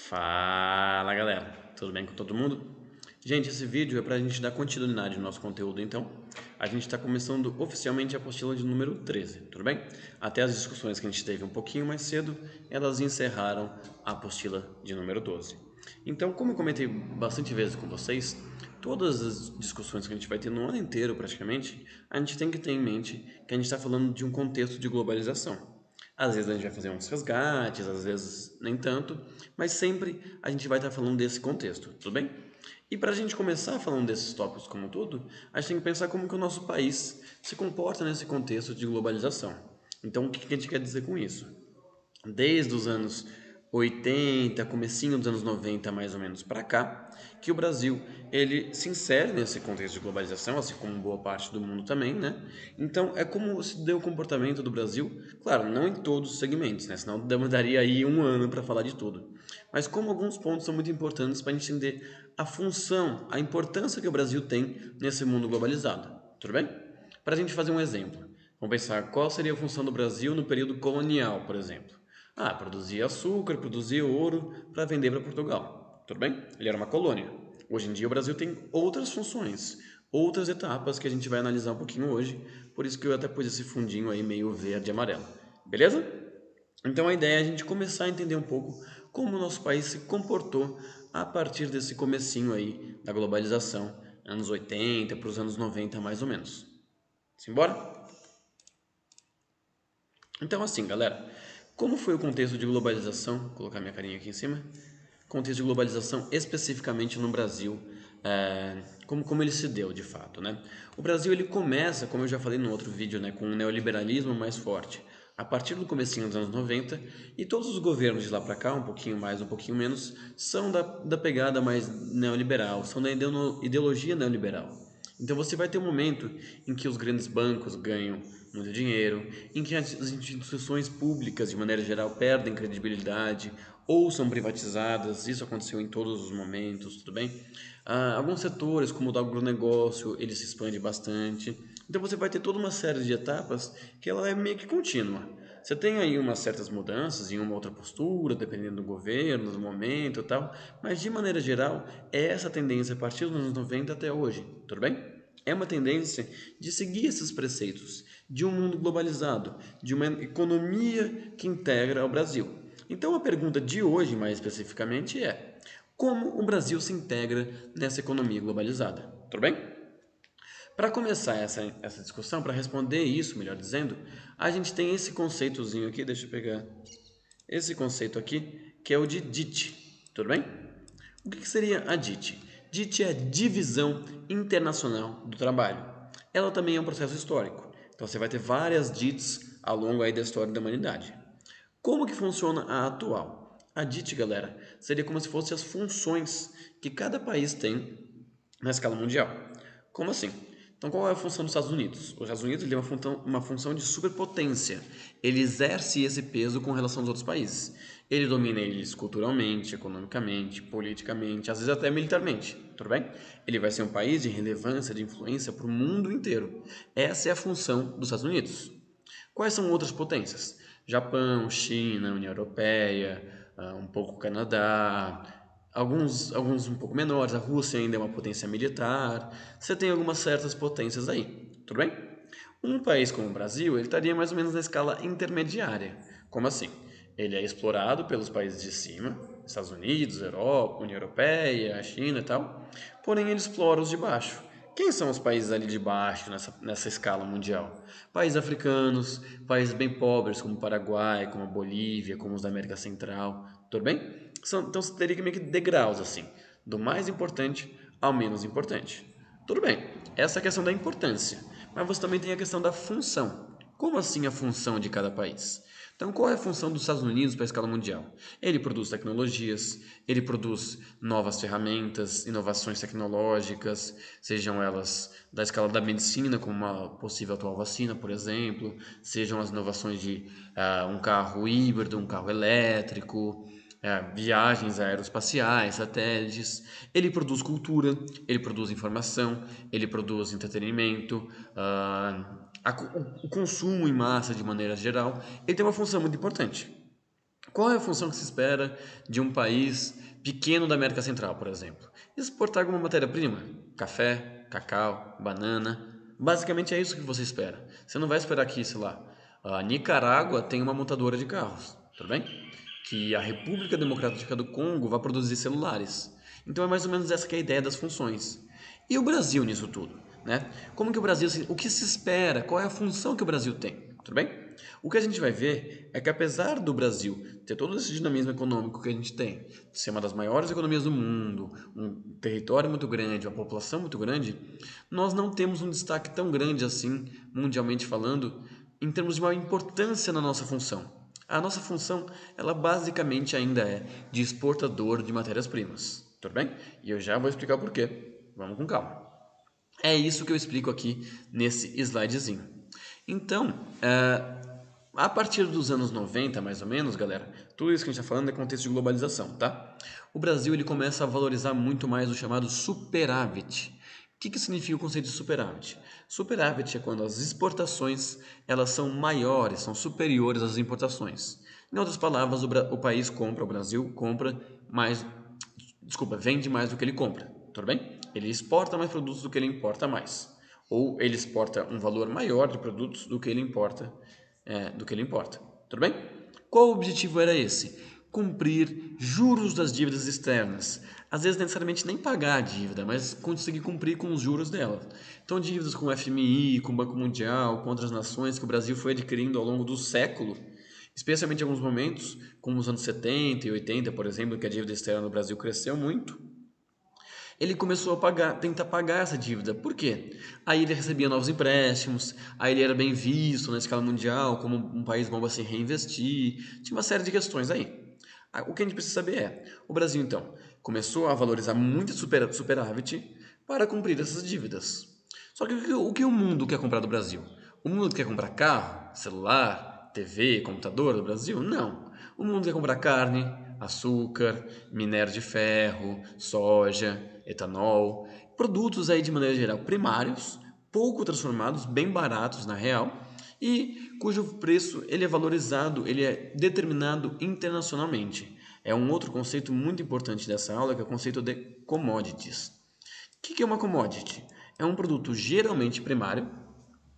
Fala galera, tudo bem com todo mundo? Gente, esse vídeo é para a gente dar continuidade no nosso conteúdo, então a gente está começando oficialmente a apostila de número 13, tudo bem? Até as discussões que a gente teve um pouquinho mais cedo, elas encerraram a apostila de número 12. Então, como eu comentei bastante vezes com vocês, todas as discussões que a gente vai ter no ano inteiro praticamente, a gente tem que ter em mente que a gente está falando de um contexto de globalização. Às vezes a gente vai fazer uns resgates, às vezes nem tanto, mas sempre a gente vai estar falando desse contexto, tudo bem? E para a gente começar falando desses tópicos como tudo, a gente tem que pensar como que o nosso país se comporta nesse contexto de globalização. Então, o que a gente quer dizer com isso? Desde os anos 80, comecinho dos anos 90 mais ou menos para cá, que o Brasil ele se insere nesse contexto de globalização, assim como boa parte do mundo também, né? Então é como se deu o comportamento do Brasil, claro, não em todos os segmentos, né? Senão daria aí um ano para falar de tudo. Mas como alguns pontos são muito importantes para a gente entender a função, a importância que o Brasil tem nesse mundo globalizado, tudo bem? Para a gente fazer um exemplo, vamos pensar qual seria a função do Brasil no período colonial, por exemplo. Produzia açúcar, produzia ouro para vender para Portugal. Tudo bem? Ele era uma colônia. Hoje em dia o Brasil tem outras funções, outras etapas que a gente vai analisar um pouquinho hoje, por isso que eu até pus esse fundinho aí meio verde e amarelo. Beleza? Então a ideia é a gente começar a entender um pouco como o nosso país se comportou a partir desse comecinho aí da globalização, anos 80 para os anos 90 mais ou menos. Simbora? Então assim, galera, como foi o contexto de globalização? Vou colocar minha carinha aqui em cima. Contexto de globalização especificamente no Brasil, como ele se deu de fato, né? O Brasil ele começa, como eu já falei no outro vídeo, né, com um neoliberalismo mais forte a partir do comecinho dos anos 90 e todos os governos de lá para cá, um pouquinho mais, um pouquinho menos, são da pegada mais neoliberal, são da ideologia neoliberal. Então você vai ter um momento em que os grandes bancos ganham muito dinheiro, em que as instituições públicas, de maneira geral, perdem credibilidade ou são privatizadas. Isso aconteceu em todos os momentos, tudo bem? Alguns setores, como o do agronegócio, ele se expande bastante. Então você vai ter toda uma série de etapas que ela é meio que contínua. Você tem aí umas certas mudanças em uma outra postura, dependendo do governo, do momento e tal, mas de maneira geral, é essa tendência a partir dos anos 90 até hoje, tudo bem? É uma tendência de seguir esses preceitos, de um mundo globalizado, de uma economia que integra ao Brasil. Então a pergunta de hoje, mais especificamente, é: como o Brasil se integra nessa economia globalizada? Tudo bem? Para começar essa discussão, para responder isso, melhor dizendo, a gente tem esse conceitozinho aqui, deixa eu pegar esse conceito aqui, que é o de DIT, tudo bem? O que seria a DIT? DIT é a Divisão Internacional do Trabalho. Ela também é um processo histórico, então você vai ter várias DITs ao longo aí da história da humanidade. Como que funciona a atual? A DIT, galera, seria como se fossem as funções que cada país tem na escala mundial. Como assim? Então, qual é a função dos Estados Unidos? Os Estados Unidos ele é uma função de superpotência. Ele exerce esse peso com relação aos outros países. Ele domina eles culturalmente, economicamente, politicamente, às vezes até militarmente. Tudo bem? Ele vai ser um país de relevância, de influência para o mundo inteiro. Essa é a função dos Estados Unidos. Quais são outras potências? Japão, China, União Europeia, um pouco Canadá, alguns um pouco menores. A Rússia ainda é uma potência militar. Você tem algumas certas potências aí, tudo bem? Um país como o Brasil, ele estaria mais ou menos na escala intermediária. Como assim? Ele é explorado pelos países de cima, Estados Unidos, Europa, União Europeia, China e tal, porém ele explora os de baixo. Quem são os países ali de baixo nessa escala mundial? Países africanos, países bem pobres como o Paraguai, como a Bolívia, como os da América Central, tudo bem? Então você teria que meio que degraus assim, do mais importante ao menos importante. Tudo bem, essa é a questão da importância, mas você também tem a questão da função. Como assim a função de cada país? Então, qual é a função dos Estados Unidos para a escala mundial? Ele produz tecnologias, ele produz novas ferramentas, inovações tecnológicas, sejam elas da escala da medicina, como uma possível atual vacina, por exemplo, sejam as inovações de um carro híbrido, um carro elétrico, viagens aeroespaciais, satélites. Ele produz cultura, ele produz informação, ele produz entretenimento, o consumo em massa de maneira geral. Ele tem uma função muito importante. Qual é a função que se espera de um país pequeno da América Central, por exemplo? Exportar alguma matéria-prima? Café, cacau, banana. Basicamente é isso que você espera. Você não vai esperar que, sei lá, a Nicarágua tenha uma montadora de carros, tudo bem? Que a República Democrática do Congo vá produzir celulares. Então é mais ou menos essa que é a ideia das funções. E o Brasil nisso tudo, né? Como que o Brasil, o que se espera? Qual é a função que o Brasil tem? Tudo bem? O que a gente vai ver é que apesar do Brasil ter todo esse dinamismo econômico que a gente tem, de ser uma das maiores economias do mundo, um território muito grande, uma população muito grande, nós não temos um destaque tão grande assim, mundialmente falando, em termos de uma importância na nossa função. A nossa função, ela basicamente ainda é de exportador de matérias-primas, tudo bem? E eu já vou explicar o porquê. Vamos com calma. É isso que eu explico aqui nesse slidezinho. Então, a partir dos anos 90, mais ou menos, galera, tudo isso que a gente está falando é contexto de globalização, tá? O Brasil ele começa a valorizar muito mais o chamado superávit. O que significa o conceito de superávit? Superávit é quando as exportações elas são maiores, são superiores às importações. Em outras palavras, o país compra, o Brasil compra mais, vende mais do que ele compra, tudo bem? Ele exporta mais produtos do que ele importa mais. Ou ele exporta um valor maior de produtos do que ele importa, tudo bem? Qual o objetivo era esse? Cumprir juros das dívidas externas. Às vezes, não necessariamente nem pagar a dívida, mas conseguir cumprir com os juros dela. Então, dívidas com o FMI, com o Banco Mundial, com outras nações que o Brasil foi adquirindo ao longo do século, especialmente em alguns momentos, como os anos 70 e 80, por exemplo, que a dívida externa no Brasil cresceu muito, ele começou a tentar pagar essa dívida. Por quê? Aí ele recebia novos empréstimos, aí ele era bem visto na escala mundial como um país bom para se reinvestir, tinha uma série de questões aí. O que a gente precisa saber é, o Brasil então começou a valorizar muito superávit para cumprir essas dívidas. Só que o que o mundo quer comprar do Brasil? O mundo quer comprar carro, celular, TV, computador do Brasil? Não. O mundo quer comprar carne, açúcar, minério de ferro, soja, etanol, produtos aí de maneira geral primários, pouco transformados, bem baratos na real, e cujo preço ele é valorizado, ele é determinado internacionalmente. É um outro conceito muito importante dessa aula, que é o conceito de commodities. O que é uma commodity? É um produto geralmente primário.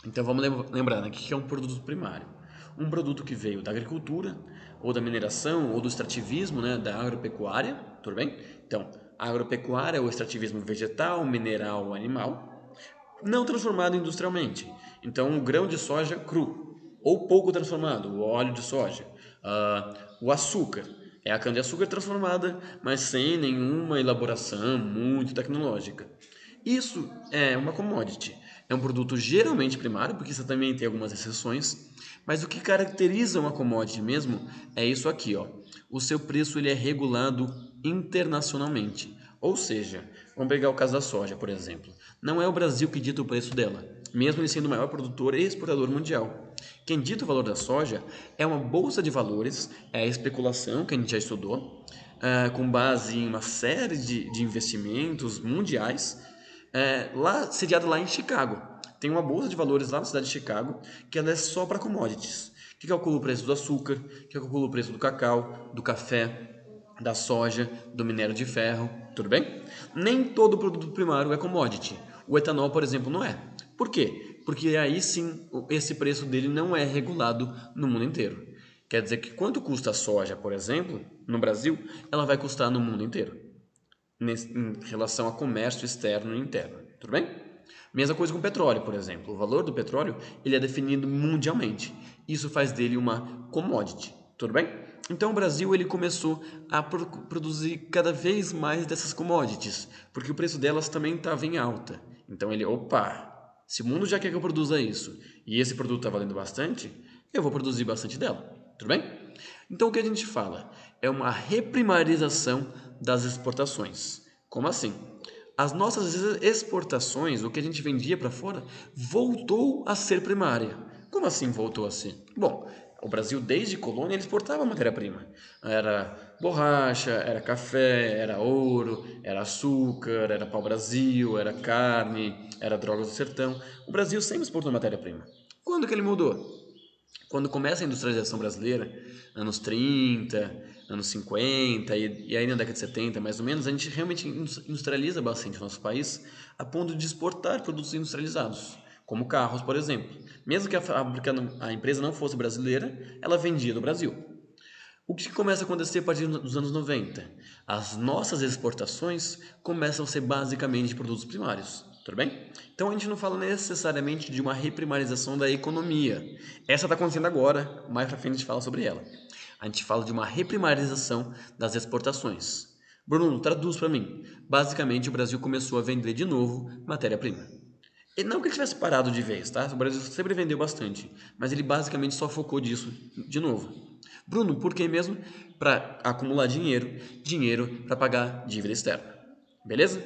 Então vamos lembrar, né? O que é um produto primário? Um produto que veio da agricultura, ou da mineração, ou do extrativismo, né? Da agropecuária, tudo bem? Então, a agropecuária é o extrativismo vegetal, mineral, animal, não transformado industrialmente. Então, o grão de soja cru, ou pouco transformado, o óleo de soja. O açúcar é a cana-de-açúcar transformada, mas sem nenhuma elaboração muito tecnológica. Isso é uma commodity. É um produto geralmente primário, porque isso também tem algumas exceções, mas o que caracteriza uma commodity mesmo é isso aqui, ó. O seu preço ele é regulado internacionalmente. Ou seja, vamos pegar o caso da soja, por exemplo. Não é o Brasil que dita o preço dela, mesmo ele sendo o maior produtor e exportador mundial. Quem dita o valor da soja é uma bolsa de valores, é a especulação que a gente já estudou, com base em uma série de investimentos mundiais, sediada lá em Chicago. Tem uma bolsa de valores lá na cidade de Chicago que ela é só para commodities, que calcula o preço do açúcar, que calcula o preço do cacau, do café, da soja, do minério de ferro, tudo bem? Nem todo produto primário é commodity. O etanol, por exemplo, não é. Por quê? Porque aí sim esse preço dele não é regulado no mundo inteiro. Quer dizer que quanto custa a soja, por exemplo, no Brasil, ela vai custar no mundo inteiro, em relação a comércio externo e interno, tudo bem? Mesma coisa com o petróleo, por exemplo. O valor do petróleo ele é definido mundialmente. Isso faz dele uma commodity, tudo bem? Então o Brasil ele começou a produzir cada vez mais dessas commodities, porque o preço delas também estava em alta. Então se o mundo já quer que eu produza isso e esse produto está valendo bastante, eu vou produzir bastante dela, tudo bem? Então o que a gente fala é uma reprimarização das exportações. Como assim? As nossas exportações, o que a gente vendia para fora, voltou a ser primária. Como assim voltou a ser? Bom, o Brasil desde colônia ele exportava matéria-prima. Era borracha, era café, era ouro, era açúcar, era pau-brasil, era carne, era drogas do sertão. O Brasil sempre exportou matéria-prima. Quando que ele mudou? Quando começa a industrialização brasileira, anos 30, anos 50 e aí na década de 70, mais ou menos, a gente realmente industrializa bastante o nosso país a ponto de exportar produtos industrializados, como carros, por exemplo. Mesmo que a empresa não fosse brasileira, ela vendia do Brasil. O que começa a acontecer a partir dos anos 90? As nossas exportações começam a ser basicamente de produtos primários, tudo bem? Então a gente não fala necessariamente de uma reprimarização da economia. Essa está acontecendo agora, mais pra frente a gente fala sobre ela. A gente fala de uma reprimarização das exportações. Bruno, traduz para mim. Basicamente o Brasil começou a vender de novo matéria-prima. E não que ele tivesse parado de vez, tá? O Brasil sempre vendeu bastante, mas ele basicamente só focou disso de novo. Bruno, por que mesmo? Para acumular dinheiro, dinheiro para pagar dívida externa. Beleza?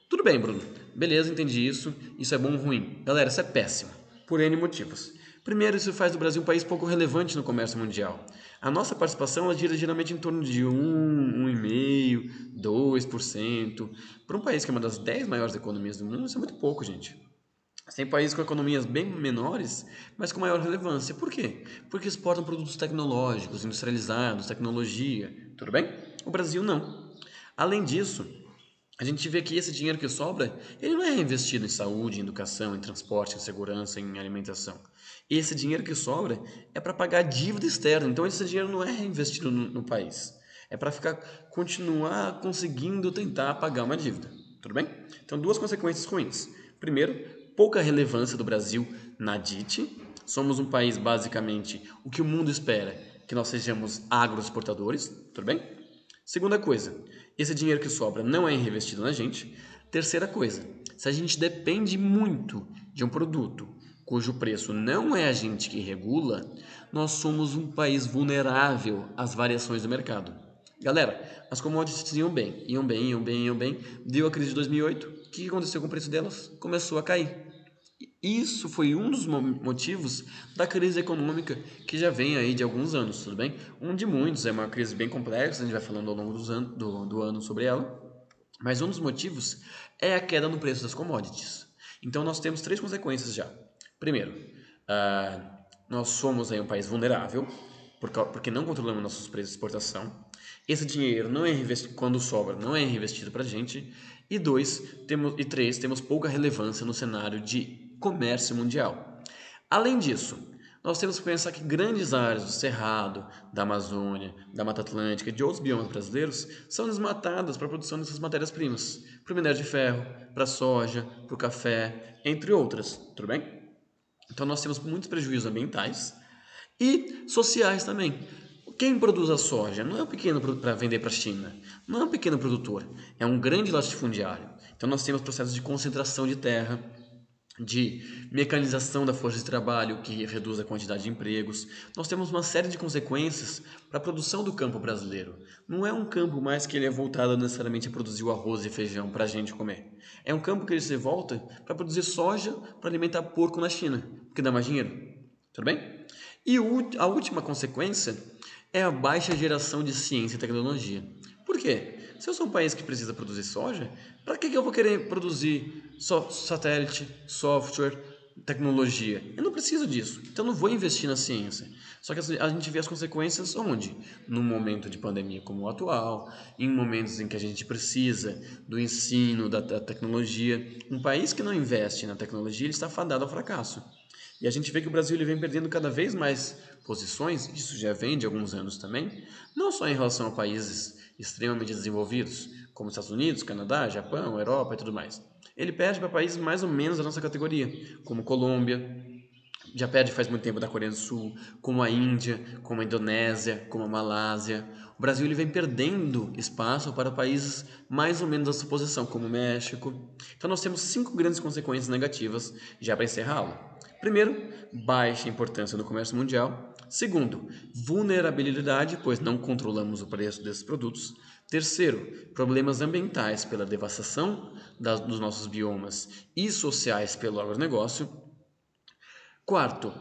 Tudo bem, Bruno. Beleza, entendi isso. Isso é bom ou ruim? Galera, isso é péssimo, por N motivos. Primeiro, isso faz do Brasil um país pouco relevante no comércio mundial. A nossa participação ela gira geralmente em torno de 1,5%, 2%. Para um país que é uma das 10 maiores economias do mundo, isso é muito pouco, gente. Tem países com economias bem menores, mas com maior relevância. Por quê? Porque exportam produtos tecnológicos, industrializados, tecnologia. Tudo bem? O Brasil não. Além disso, a gente vê que esse dinheiro que sobra, ele não é reinvestido em saúde, em educação, em transporte, em segurança, em alimentação. Esse dinheiro que sobra é para pagar dívida externa. Então esse dinheiro não é reinvestido no país. É para continuar conseguindo tentar pagar uma dívida. Tudo bem? Então duas consequências ruins. Primeiro, pouca relevância do Brasil na DIT. Somos um país basicamente o que o mundo espera, que nós sejamos agroexportadores, tudo bem? Segunda coisa, esse dinheiro que sobra não é reinvestido na gente. Terceira coisa, se a gente depende muito de um produto cujo preço não é a gente que regula, nós somos um país vulnerável às variações do mercado. Galera, as commodities iam bem, iam bem, iam bem, iam bem. Deu a crise de 2008, o que aconteceu com o preço delas? Começou a cair. Isso foi um dos motivos da crise econômica que já vem aí de alguns anos, tudo bem? Um de muitos, é uma crise bem complexa, a gente vai falando ao longo do ano sobre ela, mas um dos motivos é a queda no preço das commodities. Então nós temos três consequências já. Primeiro, nós somos aí um país vulnerável, porque não controlamos nossos preços de exportação. Esse dinheiro não é reinvestido, quando sobra, não é reinvestido para a gente. E três, temos pouca relevância no cenário de comércio mundial. Além disso, nós temos que pensar que grandes áreas do Cerrado, da Amazônia, da Mata Atlântica e de outros biomas brasileiros são desmatadas para a produção dessas matérias-primas, para o minério de ferro, para a soja, para o café, entre outras, tudo bem? Então nós temos muitos prejuízos ambientais e sociais também. Quem produz a soja não é um pequeno para vender para a China, não é um pequeno produtor, é um grande latifundiário. Então nós temos processos de concentração de terra, de mecanização da força de trabalho, que reduz a quantidade de empregos. Nós temos uma série de consequências para a produção do campo brasileiro. Não é um campo mais que ele é voltado necessariamente a produzir o arroz e feijão para a gente comer. É um campo que ele se volta para produzir soja para alimentar porco na China, porque dá mais dinheiro. Tudo bem? E a última consequência é a baixa geração de ciência e tecnologia. Por quê? Se eu sou um país que precisa produzir soja, para que eu vou querer produzir só satélite, software, tecnologia? Eu não preciso disso, então eu não vou investir na ciência. Só que a gente vê as consequências onde? Num momento de pandemia como o atual, em momentos em que a gente precisa do ensino, da tecnologia. Um país que não investe na tecnologia, ele está fadado ao fracasso. E a gente vê que o Brasil ele vem perdendo cada vez mais posições, isso já vem de alguns anos também, não só em relação a países extremamente desenvolvidos, como Estados Unidos, Canadá, Japão, Europa e tudo mais. Ele perde para países mais ou menos da nossa categoria, como Colômbia, já perde faz muito tempo da Coreia do Sul, como a Índia, como a Indonésia, como a Malásia. O Brasil ele vem perdendo espaço para países mais ou menos da sua posição, como o México. Então nós temos 5 grandes consequências negativas já para encerrá-lo. Primeiro, baixa importância no comércio mundial. Segundo, vulnerabilidade, pois não controlamos o preço desses produtos. Terceiro, problemas ambientais pela devastação dos nossos biomas e sociais pelo agronegócio. Quarto,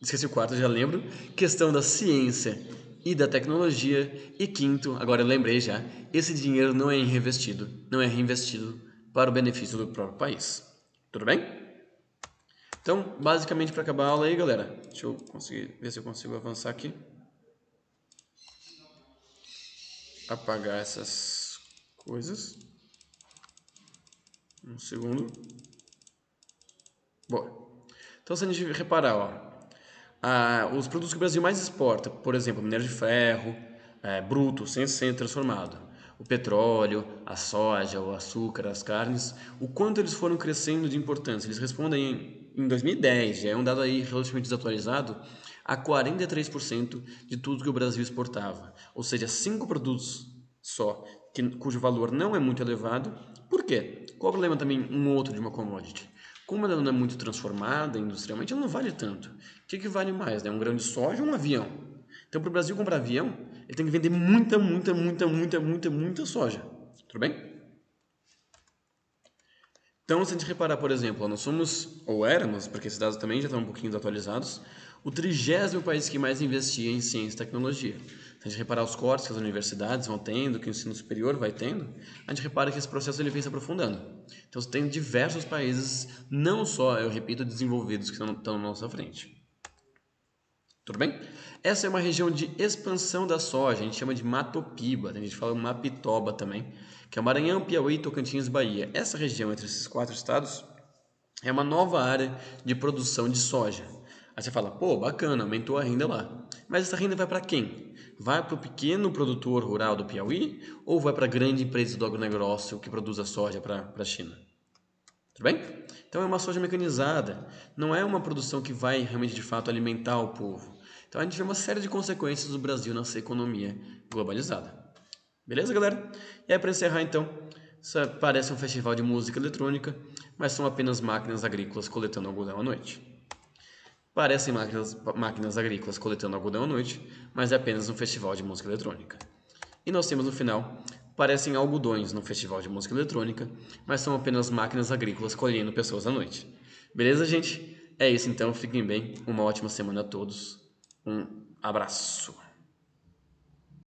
esqueci o quarto, já lembro, questão da ciência e da tecnologia. E quinto, agora eu lembrei já, esse dinheiro não é reinvestido para o benefício do próprio país. Tudo bem? Então, basicamente, para acabar a aula aí, galera, deixa eu conseguir ver se eu consigo avançar aqui. Apagar essas coisas. Um segundo. Bom, então se a gente reparar, ó, os produtos que o Brasil mais exporta, por exemplo, minério de ferro, bruto, sem ser transformado, o petróleo, a soja, o açúcar, as carnes, o quanto eles foram crescendo de importância. Eles respondem em 2010, já é um dado aí relativamente desatualizado, a 43% de tudo que o Brasil exportava. Ou seja, 5 produtos só, cujo valor não é muito elevado. Por quê? Qual o problema também um outro de uma commodity? Como ela não é muito transformada industrialmente, ela não vale tanto. O que vale mais? Né? Um grão de soja ou um avião? Então, para o Brasil comprar avião, ele tem que vender muita soja. Tudo bem? Então, se a gente reparar, por exemplo, nós somos, ou éramos, porque esses dados também já estão um pouquinho desatualizados, o 30º país que mais investia em ciência e tecnologia. Se a gente reparar os cortes que as universidades vão tendo, que o ensino superior vai tendo, a gente repara que esse processo ele vem se aprofundando. Então, você tem diversos países, não só, eu repito, desenvolvidos, que estão na nossa frente. Tudo bem? Essa é uma região de expansão da soja, a gente chama de Matopiba, a gente fala Mapitoba também, que é Maranhão, Piauí, Tocantins e Bahia. Essa região entre esses 4 estados é uma nova área de produção de soja. Aí você fala, pô, bacana, aumentou a renda lá. Mas essa renda vai para quem? Vai para o pequeno produtor rural do Piauí ou vai para a grande empresa do agronegócio que produz a soja para a China? Tudo bem? Então é uma soja mecanizada, não é uma produção que vai realmente de fato alimentar o povo. Então a gente vê uma série de consequências do Brasil nessa economia globalizada. Beleza, galera? E aí, para encerrar então, isso parece um festival de música eletrônica, mas são apenas máquinas agrícolas coletando algodão à noite. Parecem máquinas agrícolas coletando algodão à noite, mas é apenas um festival de música eletrônica. E nós temos no final, parecem algodões no festival de música eletrônica, mas são apenas máquinas agrícolas colhendo pessoas à noite. Beleza, gente? É isso então, fiquem bem, uma ótima semana a todos. Um abraço.